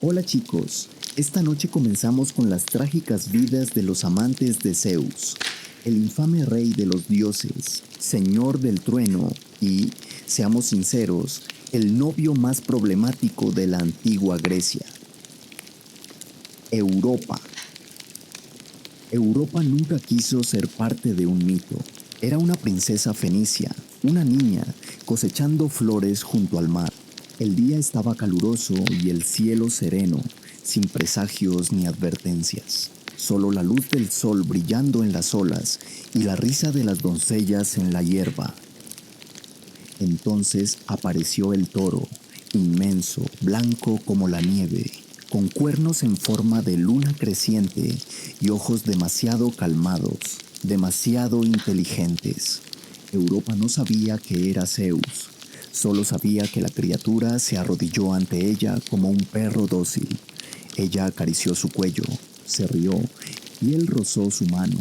Hola chicos, esta noche comenzamos con las trágicas vidas de los amantes de Zeus, el infame rey de los dioses, señor del trueno y, seamos sinceros, el novio más problemático de la antigua Grecia. Europa. Europa nunca quiso ser parte de un mito. Era una princesa fenicia, una niña, cosechando flores junto al mar. El día estaba caluroso y el cielo sereno, sin presagios ni advertencias. Solo la luz del sol brillando en las olas y la risa de las doncellas en la hierba. Entonces apareció el toro, inmenso, blanco como la nieve, con cuernos en forma de luna creciente y ojos demasiado calmados, demasiado inteligentes. Europa no sabía que era Zeus, solo sabía que la criatura se arrodilló ante ella como un perro dócil. Ella acarició su cuello, se rió y él rozó su mano.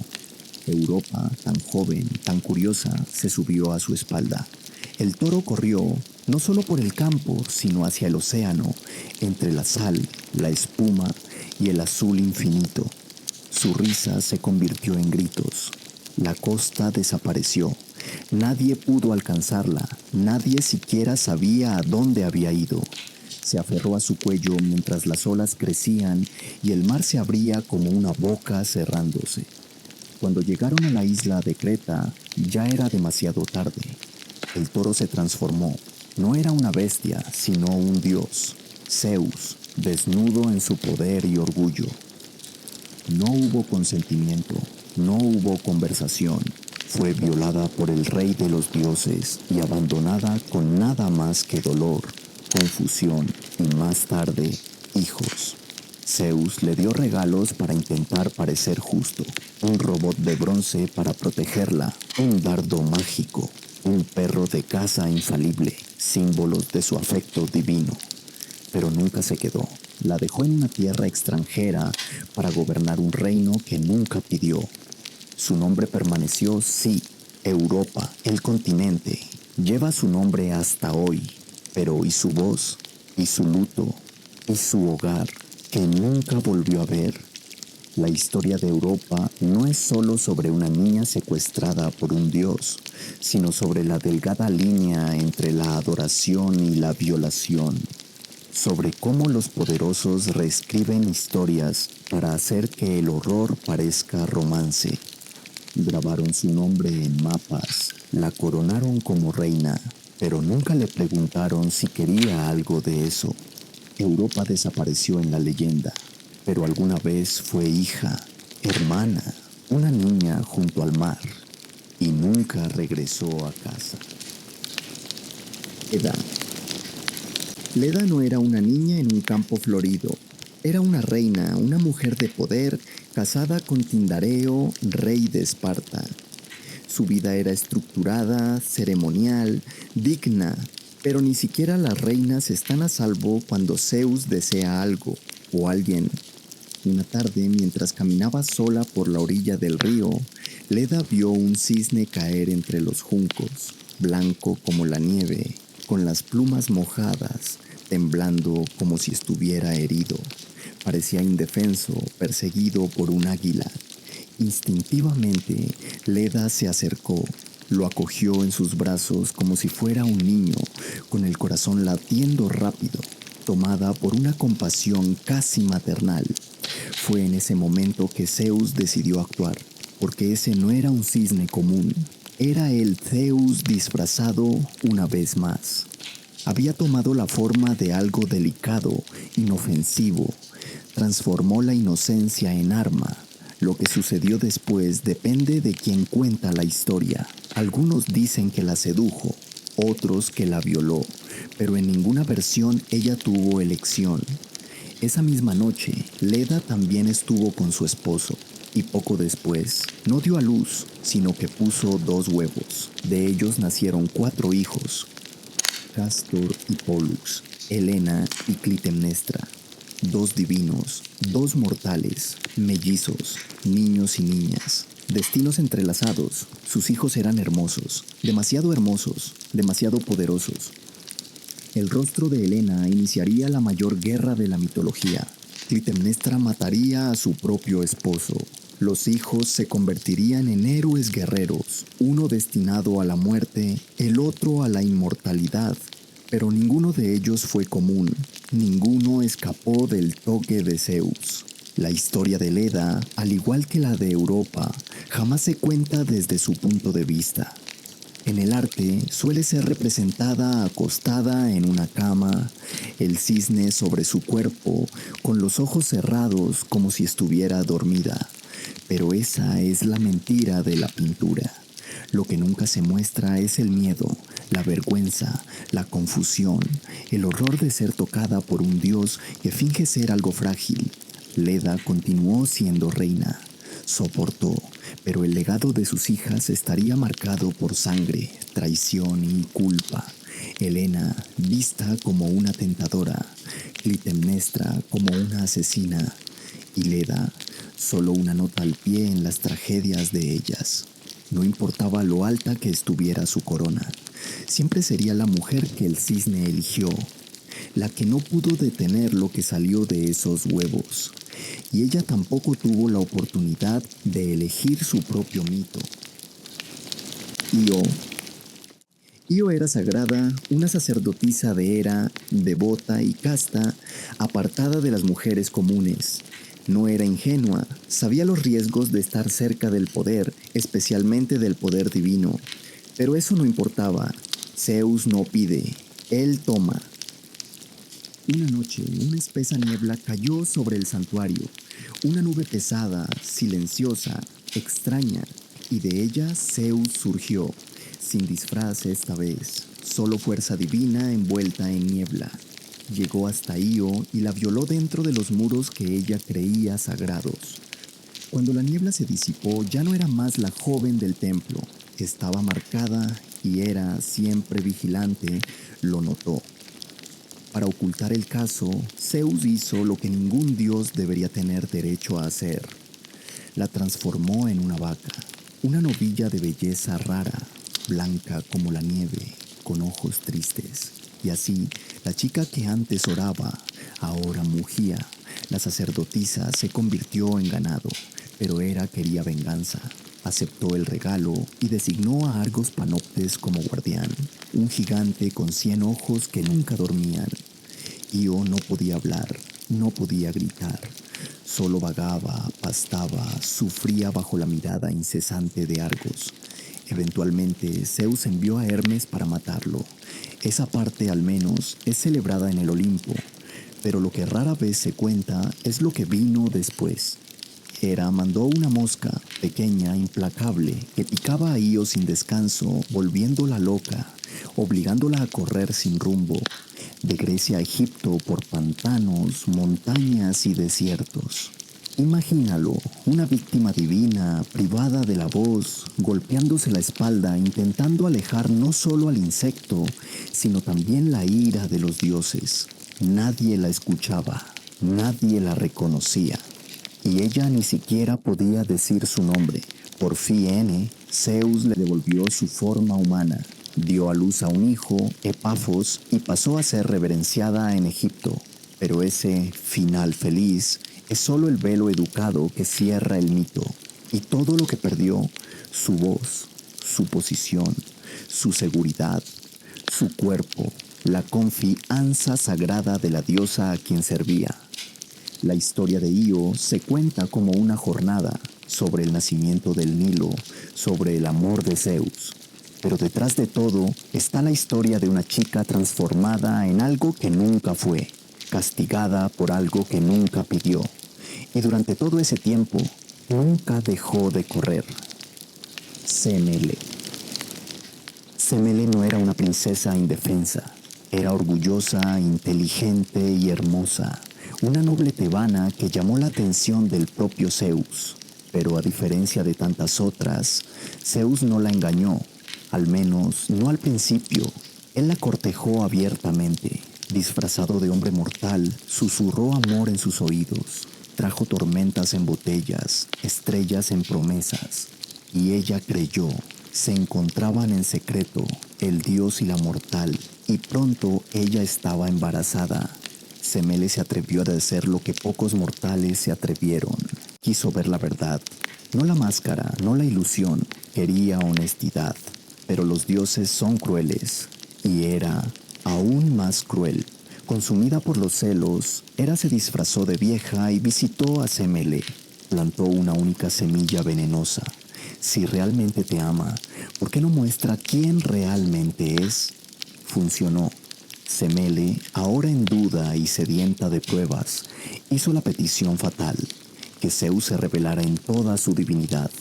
Europa, tan joven, tan curiosa, se subió a su espalda. El toro corrió, no solo por el campo, sino hacia el océano, entre la sal, la espuma y el azul infinito. Su risa se convirtió en gritos. La costa desapareció. Nadie pudo alcanzarla, nadie siquiera sabía a dónde había ido. Se aferró a su cuello mientras las olas crecían y el mar se abría como una boca cerrándose. Cuando llegaron a la isla de Creta, ya era demasiado tarde. El toro se transformó. No era una bestia, sino un dios, Zeus, desnudo en su poder y orgullo. No hubo consentimiento, no hubo conversación. Fue violada por el rey de los dioses y abandonada con nada más que dolor, confusión y más tarde, hijos. Zeus le dio regalos para intentar parecer justo, un robot de bronce para protegerla, un dardo mágico, un perro de caza infalible, símbolos de su afecto divino. Pero nunca se quedó. La dejó en una tierra extranjera para gobernar un reino que nunca pidió. Su nombre permaneció, sí, Europa, el continente. Lleva su nombre hasta hoy. Pero ¿y su voz? ¿Y su luto? ¿Y su hogar, que nunca volvió a ver? La historia de Europa no es solo sobre una niña secuestrada por un dios, sino sobre la delgada línea entre la adoración y la violación, sobre cómo los poderosos reescriben historias para hacer que el horror parezca romance. Grabaron su nombre en mapas, la coronaron como reina, pero nunca le preguntaron si quería algo de eso. Europa desapareció en la leyenda, pero alguna vez fue hija, hermana, una niña junto al mar, y nunca regresó a casa. Leda. Leda no era una niña en un campo florido. Era una reina, una mujer de poder, casada con Tindareo, rey de Esparta. Su vida era estructurada, ceremonial, digna, pero ni siquiera las reinas están a salvo cuando Zeus desea algo o alguien. Una tarde, mientras caminaba sola por la orilla del río, Leda vio un cisne caer entre los juncos, blanco como la nieve, con las plumas mojadas, temblando como si estuviera herido. Parecía indefenso, perseguido por un águila. Instintivamente, Leda se acercó, lo acogió en sus brazos como si fuera un niño, con el corazón latiendo rápido, tomada por una compasión casi maternal. Fue en ese momento que Zeus decidió actuar, porque ese no era un cisne común, era el Zeus disfrazado una vez más. Había tomado la forma de algo delicado, inofensivo. Transformó la inocencia en arma. Lo que sucedió después depende de quien cuenta la historia. Algunos dicen que la sedujo, otros que la violó, pero en ninguna versión ella tuvo elección. Esa misma noche, Leda también estuvo con su esposo, y poco después, no dio a luz, sino que puso 2 huevos. De ellos nacieron 4 hijos, Castor y Pólux, Helena y Clitemnestra. 2 divinos, 2 mortales, mellizos, niños y niñas. Destinos entrelazados, sus hijos eran hermosos, demasiado poderosos. El rostro de Helena iniciaría la mayor guerra de la mitología. Clitemnestra mataría a su propio esposo. Los hijos se convertirían en héroes guerreros, uno destinado a la muerte, el otro a la inmortalidad. Pero ninguno de ellos fue común, ninguno escapó del toque de Zeus. La historia de Leda, al igual que la de Europa, jamás se cuenta desde su punto de vista. En el arte suele ser representada acostada en una cama, el cisne sobre su cuerpo, con los ojos cerrados como si estuviera dormida. Pero esa es la mentira de la pintura. Lo que nunca se muestra es el miedo, la vergüenza, la confusión, el horror de ser tocada por un dios que finge ser algo frágil. Leda continuó siendo reina. Soportó, pero el legado de sus hijas estaría marcado por sangre, traición y culpa. Helena, vista como una tentadora, Clitemnestra como una asesina, y Leda, solo una nota al pie en las tragedias de ellas. No importaba lo alta que estuviera su corona, siempre sería la mujer que el cisne eligió, la que no pudo detener lo que salió de esos huevos. Y ella tampoco tuvo la oportunidad de elegir su propio mito. Io. Io era sagrada, una sacerdotisa de Hera, devota y casta, apartada de las mujeres comunes. No era ingenua, sabía los riesgos de estar cerca del poder, especialmente del poder divino. Pero eso no importaba. Zeus no pide, él toma. Una noche, una espesa niebla cayó sobre el santuario, una nube pesada, silenciosa, extraña, y de ella Zeus surgió, sin disfraz esta vez, solo fuerza divina envuelta en niebla. Llegó hasta Io y la violó dentro de los muros que ella creía sagrados. Cuando la niebla se disipó, ya no era más la joven del templo, estaba marcada y era siempre vigilante, lo notó. Para ocultar el caso, Zeus hizo lo que ningún dios debería tener derecho a hacer. La transformó en una vaca, una novilla de belleza rara, blanca como la nieve, con ojos tristes. Y así, la chica que antes oraba, ahora mugía. La sacerdotisa se convirtió en ganado, pero Hera quería venganza. Aceptó el regalo y designó a Argos Panoptes como guardián, un gigante con 100 ojos que nunca dormían. Io no podía hablar, no podía gritar. Solo vagaba, pastaba, sufría bajo la mirada incesante de Argos. Eventualmente, Zeus envió a Hermes para matarlo. Esa parte, al menos, es celebrada en el Olimpo, pero lo que rara vez se cuenta es lo que vino después. Hera mandó una mosca, pequeña, implacable, que picaba a Io sin descanso, volviéndola loca, obligándola a correr sin rumbo, de Grecia a Egipto por pantanos, montañas y desiertos. Imagínalo, una víctima divina, privada de la voz, golpeándose la espalda, intentando alejar no solo al insecto, sino también la ira de los dioses. Nadie la escuchaba, nadie la reconocía. Y ella ni siquiera podía decir su nombre. Por fin, Zeus le devolvió su forma humana. Dio a luz a un hijo, Epafos, y pasó a ser reverenciada en Egipto. Pero ese final feliz es solo el velo educado que cierra el mito. Y todo lo que perdió, su voz, su posición, su seguridad, su cuerpo, la confianza sagrada de la diosa a quien servía. La historia de Io se cuenta como una jornada sobre el nacimiento del Nilo, sobre el amor de Zeus. Pero detrás de todo está la historia de una chica transformada en algo que nunca fue, castigada por algo que nunca pidió. Y durante todo ese tiempo, nunca dejó de correr. Semele. Semele no era una princesa indefensa. Era orgullosa, inteligente y hermosa. Una noble tebana que llamó la atención del propio Zeus. Pero a diferencia de tantas otras, Zeus no la engañó, al menos no al principio. Él la cortejó abiertamente. Disfrazado de hombre mortal, susurró amor en sus oídos. Trajo tormentas en botellas, estrellas en promesas. Y ella creyó, Se encontraban en secreto, el dios y la mortal, y pronto ella estaba embarazada. Semele se atrevió a hacer lo que pocos mortales se atrevieron. Quiso ver la verdad, no la máscara, no la ilusión, quería honestidad. Pero los dioses son crueles, y Hera aún más cruel. Consumida por los celos, Hera se disfrazó de vieja y visitó a Semele. Plantó una única semilla venenosa. Si realmente te ama, ¿por qué no muestra quién realmente es? Funcionó. Semele, ahora en duda y sedienta de pruebas, hizo la petición fatal, que Zeus se revelara en toda su divinidad.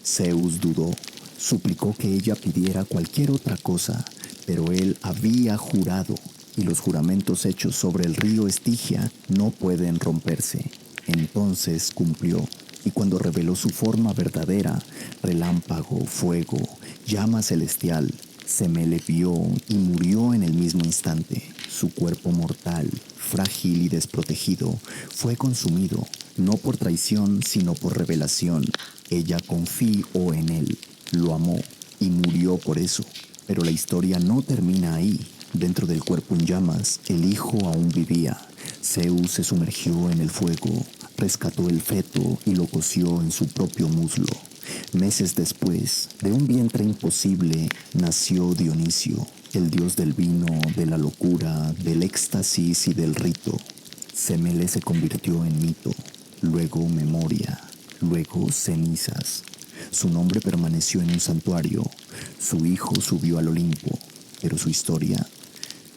Zeus dudó, suplicó que ella pidiera cualquier otra cosa, pero él había jurado, y los juramentos hechos sobre el río Estigia no pueden romperse. Entonces cumplió, y cuando reveló su forma verdadera, relámpago, fuego, llama celestial, Semele vio y murió en el mismo instante. Su cuerpo mortal, frágil y desprotegido, fue consumido, no por traición, sino por revelación. Ella confió en él, lo amó y murió por eso. Pero la historia no termina ahí. Dentro del cuerpo en llamas, el hijo aún vivía. Zeus se sumergió en el fuego, rescató el feto y lo coció en su propio muslo. Meses después, de un vientre imposible, nació Dionisio, el dios del vino, de la locura, del éxtasis y del rito. Semele se convirtió en mito, luego memoria, luego cenizas. Su nombre permaneció en un santuario, su hijo subió al Olimpo, pero su historia,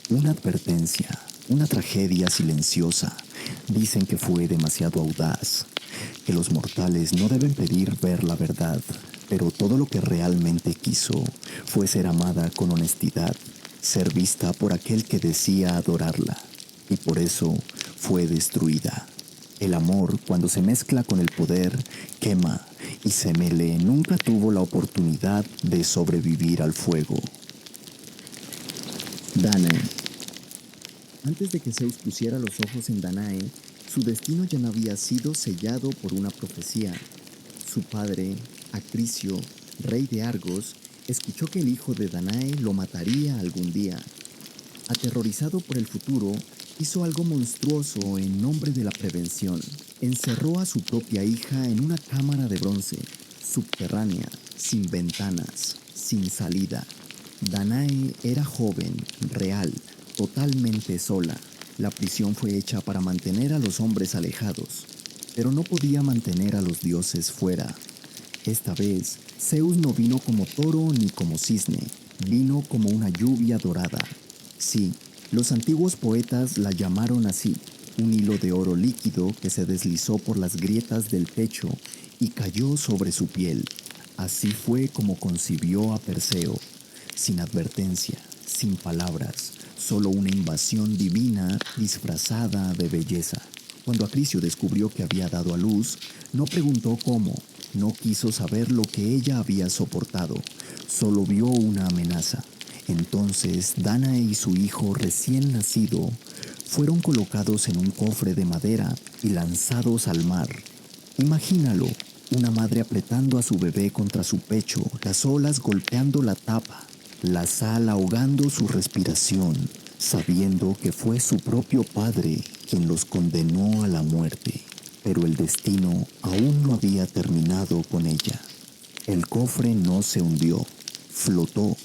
una advertencia, una tragedia silenciosa. Dicen que fue demasiado audaz, que los mortales no deben pedir ver la verdad, pero todo lo que realmente quiso fue ser amada con honestidad, ser vista por aquel que decía adorarla, y por eso fue destruida. El amor, cuando se mezcla con el poder, quema, y Semele nunca tuvo la oportunidad de sobrevivir al fuego. Danae. Antes de que Zeus pusiera los ojos en Danae, su destino ya no había sido sellado por una profecía. Su padre, Acricio, rey de Argos, escuchó que el hijo de Danae lo mataría algún día. Aterrorizado por el futuro, hizo algo monstruoso en nombre de la prevención. Encerró a su propia hija en una cámara de bronce, subterránea, sin ventanas, sin salida. Danae era joven, real, totalmente sola. La prisión fue hecha para mantener a los hombres alejados, pero no podía mantener a los dioses fuera. Esta vez, Zeus no vino como toro ni como cisne, vino como una lluvia dorada. Sí, los antiguos poetas la llamaron así, un hilo de oro líquido que se deslizó por las grietas del pecho y cayó sobre su piel. Así fue como concibió a Perseo, sin advertencia, sin palabras, solo una invasión divina disfrazada de belleza. Cuando Acricio descubrió que había dado a luz, no preguntó cómo, no quiso saber lo que ella había soportado, solo vio una amenaza. Entonces Danae y su hijo recién nacido fueron colocados en un cofre de madera y lanzados al mar. Imagínalo, una madre apretando a su bebé contra su pecho, las olas golpeando la tapa, la sal ahogando su respiración, sabiendo que fue su propio padre quien los condenó a la muerte. Pero el destino aún no había terminado con ella. El cofre no se hundió, flotó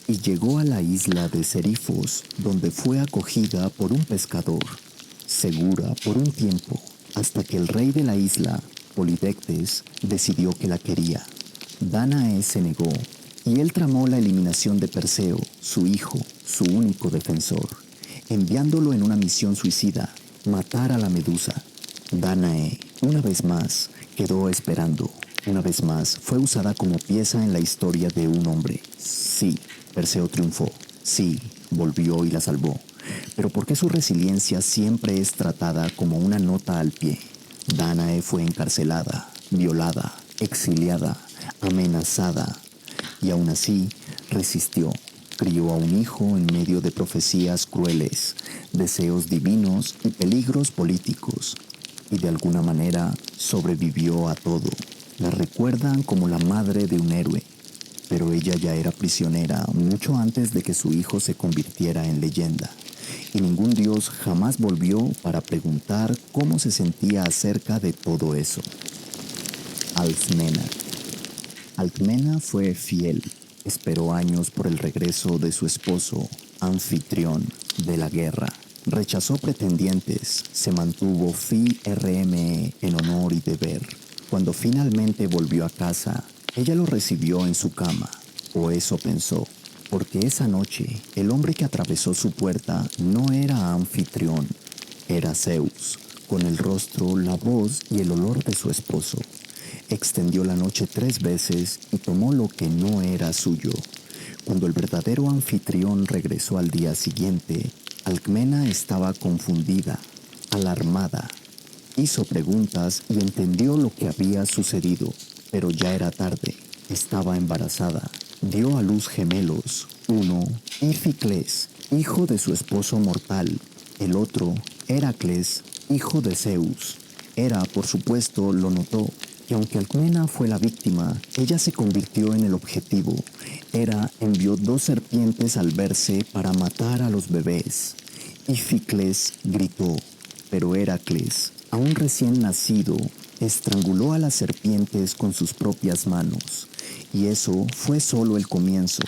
y llegó a la isla de Serifos, donde fue acogida por un pescador, segura por un tiempo, hasta que el rey de la isla, Polidectes, decidió que la quería. Danae se negó, y él tramó la eliminación de Perseo, su hijo, su único defensor, enviándolo en una misión suicida, matar a la Medusa. Danae, una vez más, quedó esperando. Una vez más, fue usada como pieza en la historia de un hombre. Sí, Perseo triunfó. Sí, volvió y la salvó. Pero ¿por qué su resiliencia siempre es tratada como una nota al pie? Danae fue encarcelada, violada, exiliada, amenazada. Y aún así, resistió. Crió a un hijo en medio de profecías crueles, deseos divinos y peligros políticos. Y de alguna manera sobrevivió a todo. La recuerdan como la madre de un héroe. pero ella ya era prisionera mucho antes de que su hijo se convirtiera en leyenda, y ningún dios jamás volvió para preguntar cómo se sentía acerca de todo eso. Alcmena. Alcmena fue fiel. Esperó años por el regreso de su esposo, Anfitrión, de la guerra. Rechazó pretendientes, se mantuvo firme en honor y deber. Cuando finalmente volvió a casa, ella lo recibió en su cama, o eso pensó, porque esa noche el hombre que atravesó su puerta no era Anfitrión, era Zeus, con el rostro, la voz y el olor de su esposo. Extendió la noche 3 veces y tomó lo que no era suyo. Cuando el verdadero anfitrión regresó al día siguiente, Alcmena estaba confundida, alarmada. Hizo preguntas y entendió lo que había sucedido, pero ya era tarde. Estaba embarazada. Dio a luz gemelos. Uno, Ificles, hijo de su esposo mortal. El otro, Heracles, hijo de Zeus. Hera, por supuesto, lo notó. Y aunque Alcmena fue la víctima, ella se convirtió en el objetivo. Hera envió 2 serpientes al verse para matar a los bebés. Ificles gritó, pero Heracles, aún recién nacido, estranguló a las serpientes con sus propias manos. Y eso fue solo el comienzo.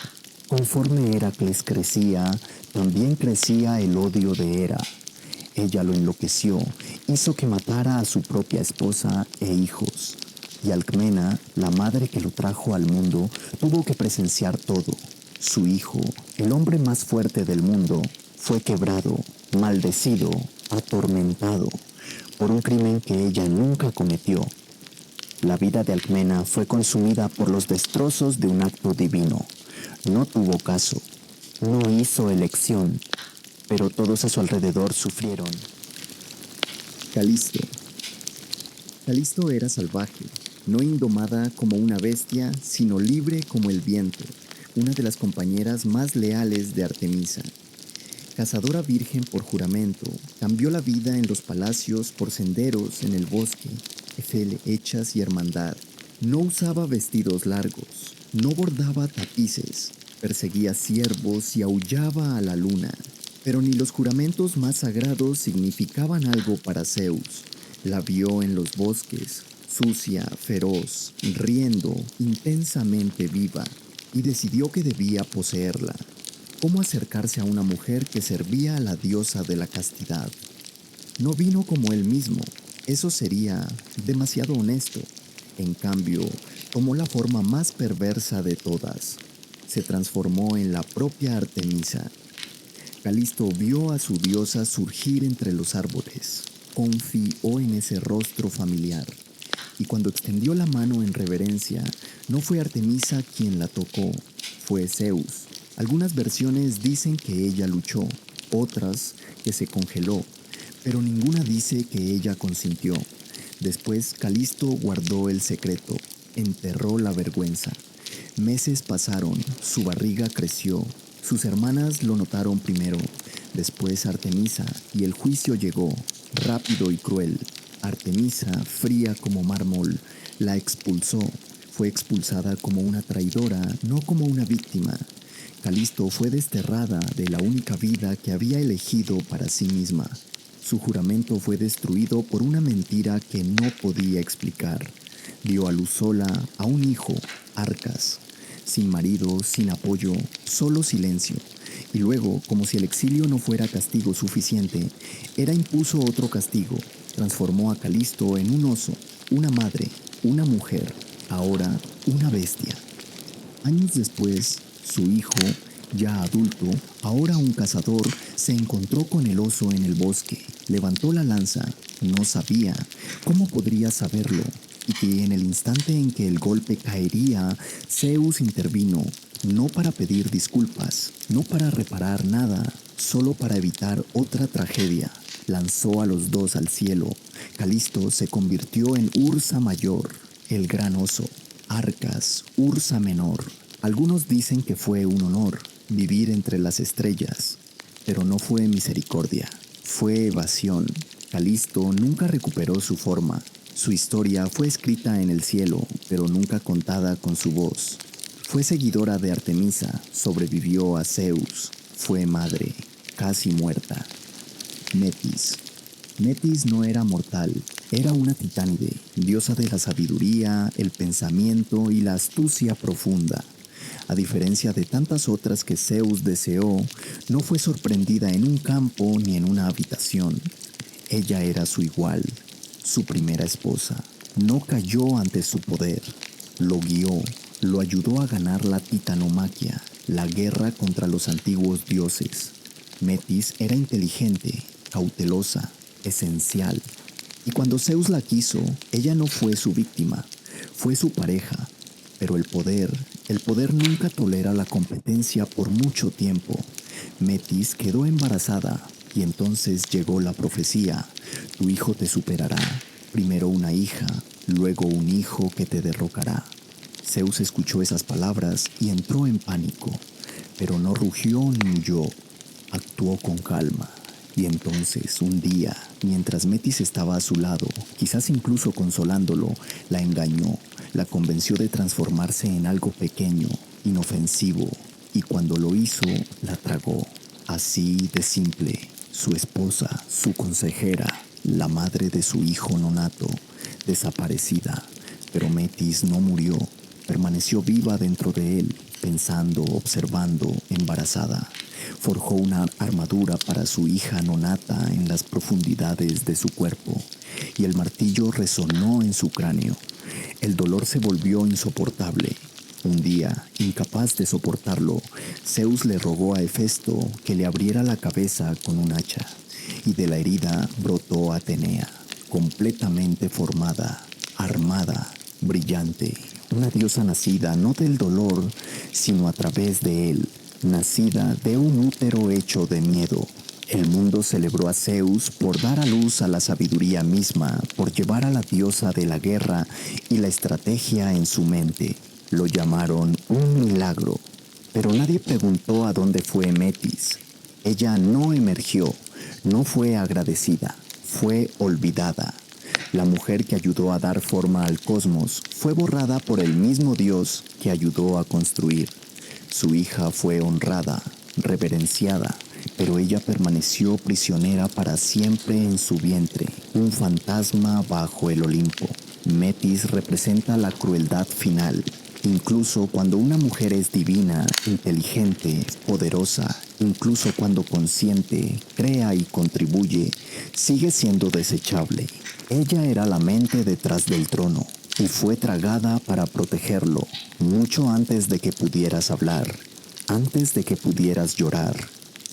Conforme Heracles crecía, también crecía el odio de Hera. Ella lo enloqueció, hizo que matara a su propia esposa e hijos. Y Alcmena, la madre que lo trajo al mundo, tuvo que presenciar todo. Su hijo, el hombre más fuerte del mundo, fue quebrado, maldecido, atormentado, por un crimen que ella nunca cometió. La vida de Alcmena fue consumida por los destrozos de un acto divino. No tuvo caso, no hizo elección, pero todos a su alrededor sufrieron. Calisto. Calisto era salvaje, no indomada como una bestia, sino libre como el viento, una de las compañeras más leales de Artemisa. Cazadora virgen por juramento, cambió la vida en los palacios por senderos en el bosque, flechas y hermandad. No usaba vestidos largos, no bordaba tapices, perseguía ciervos y aullaba a la luna. Pero ni los juramentos más sagrados significaban algo para Zeus. La vio en los bosques, sucia, feroz, riendo, intensamente viva, y decidió que debía poseerla. ¿Cómo acercarse a una mujer que servía a la diosa de la castidad? No vino como él mismo, eso sería demasiado honesto. En cambio, tomó la forma más perversa de todas. Se transformó en la propia Artemisa. Calisto vio a su diosa surgir entre los árboles. Confió en ese rostro familiar. Y cuando extendió la mano en reverencia, no fue Artemisa quien la tocó, fue Zeus. Algunas versiones dicen que ella luchó, otras que se congeló, pero ninguna dice que ella consintió. Después Calisto guardó el secreto, enterró la vergüenza. Meses pasaron, su barriga creció, sus hermanas lo notaron primero, después Artemisa, y el juicio llegó, rápido y cruel. Artemisa, fría como mármol, la expulsó. Fue expulsada como una traidora, no como una víctima. Calisto fue desterrada de la única vida que había elegido para sí misma. Su juramento fue destruido por una mentira que no podía explicar. Dio a luz sola a un hijo, Arcas, sin marido, sin apoyo, solo silencio. Y luego, como si el exilio no fuera castigo suficiente, Hera impuso otro castigo. Transformó a Calisto en un oso, una madre, una mujer, ahora una bestia. Años después, su hijo, ya adulto, ahora un cazador, se encontró con el oso en el bosque. Levantó la lanza, no sabía, ¿cómo podría saberlo? Y que en el instante en que el golpe caería, Zeus intervino, no para pedir disculpas, no para reparar nada, solo para evitar otra tragedia. Lanzó a los dos al cielo. Calisto se convirtió en Ursa Mayor, el gran oso. Arcas, Ursa Menor. Algunos dicen que fue un honor vivir entre las estrellas, pero no fue misericordia, fue evasión. Calisto nunca recuperó su forma. Su historia fue escrita en el cielo, pero nunca contada con su voz. Fue seguidora de Artemisa, sobrevivió a Zeus, fue madre, casi muerta. Metis. Metis no era mortal, era una titánide, diosa de la sabiduría, el pensamiento y la astucia profunda. A diferencia de tantas otras que Zeus deseó, no fue sorprendida en un campo ni en una habitación. Ella era su igual, su primera esposa. No cayó ante su poder, lo guió, lo ayudó a ganar la titanomaquia, la guerra contra los antiguos dioses. Metis era inteligente, cautelosa, esencial. Y cuando Zeus la quiso, ella no fue su víctima, fue su pareja. Pero el poder nunca tolera la competencia por mucho tiempo. Metis quedó embarazada y entonces llegó la profecía: tu hijo te superará, primero una hija, luego un hijo que te derrocará. Zeus escuchó esas palabras y entró en pánico, pero no rugió ni huyó, actuó con calma. Y entonces, un día, mientras Metis estaba a su lado, quizás incluso consolándolo, la engañó, la convenció de transformarse en algo pequeño, inofensivo, y cuando lo hizo, la tragó. Así de simple, su esposa, su consejera, la madre de su hijo nonato, desaparecida. Pero Metis no murió, permaneció viva dentro de él, pensando, observando, embarazada. Forjó una armadura para su hija nonata en las profundidades de su cuerpo, y el martillo resonó en su cráneo. El dolor se volvió insoportable. Un día, incapaz de soportarlo, Zeus le rogó a Hefesto que le abriera la cabeza con un hacha, y de la herida brotó Atenea, completamente formada, armada, brillante, una diosa nacida no del dolor, sino a través de él, nacida de un útero hecho de miedo. El mundo celebró a Zeus por dar a luz a la sabiduría misma, por llevar a la diosa de la guerra y la estrategia en su mente. Lo llamaron un milagro, pero nadie preguntó a dónde fue Metis. Ella no emergió, no fue agradecida, fue olvidada. La mujer que ayudó a dar forma al cosmos fue borrada por el mismo Dios que ayudó a construir. Su hija fue honrada, reverenciada, pero ella permaneció prisionera para siempre en su vientre, un fantasma bajo el Olimpo. Metis representa la crueldad final. Incluso cuando una mujer es divina, inteligente, poderosa, incluso cuando consciente, crea y contribuye, sigue siendo desechable. Ella era la mente detrás del trono y fue tragada para protegerlo, mucho antes de que pudieras hablar, antes de que pudieras llorar.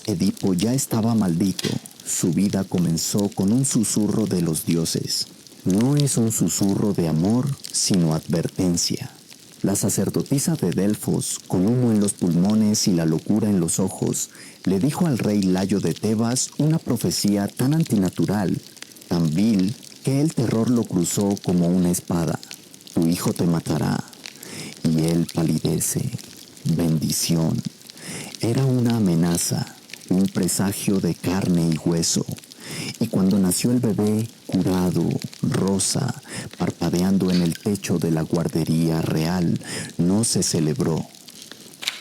Edipo ya estaba maldito. Su vida comenzó con un susurro de los dioses. No es un susurro de amor, sino advertencia. La sacerdotisa de Delfos, con humo en los pulmones y la locura en los ojos, le dijo al rey Layo de Tebas una profecía tan antinatural, tan vil, que el terror lo cruzó como una espada. Tu hijo te matará. Y él palidece. Bendición. Era una amenaza, un presagio de carne y hueso. Y cuando nació el bebé, curado, rosa, parpadeando en el techo de la guardería real, no se celebró.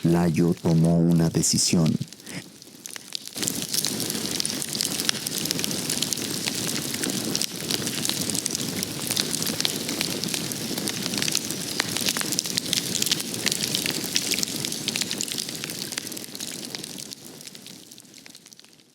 Layo tomó una decisión.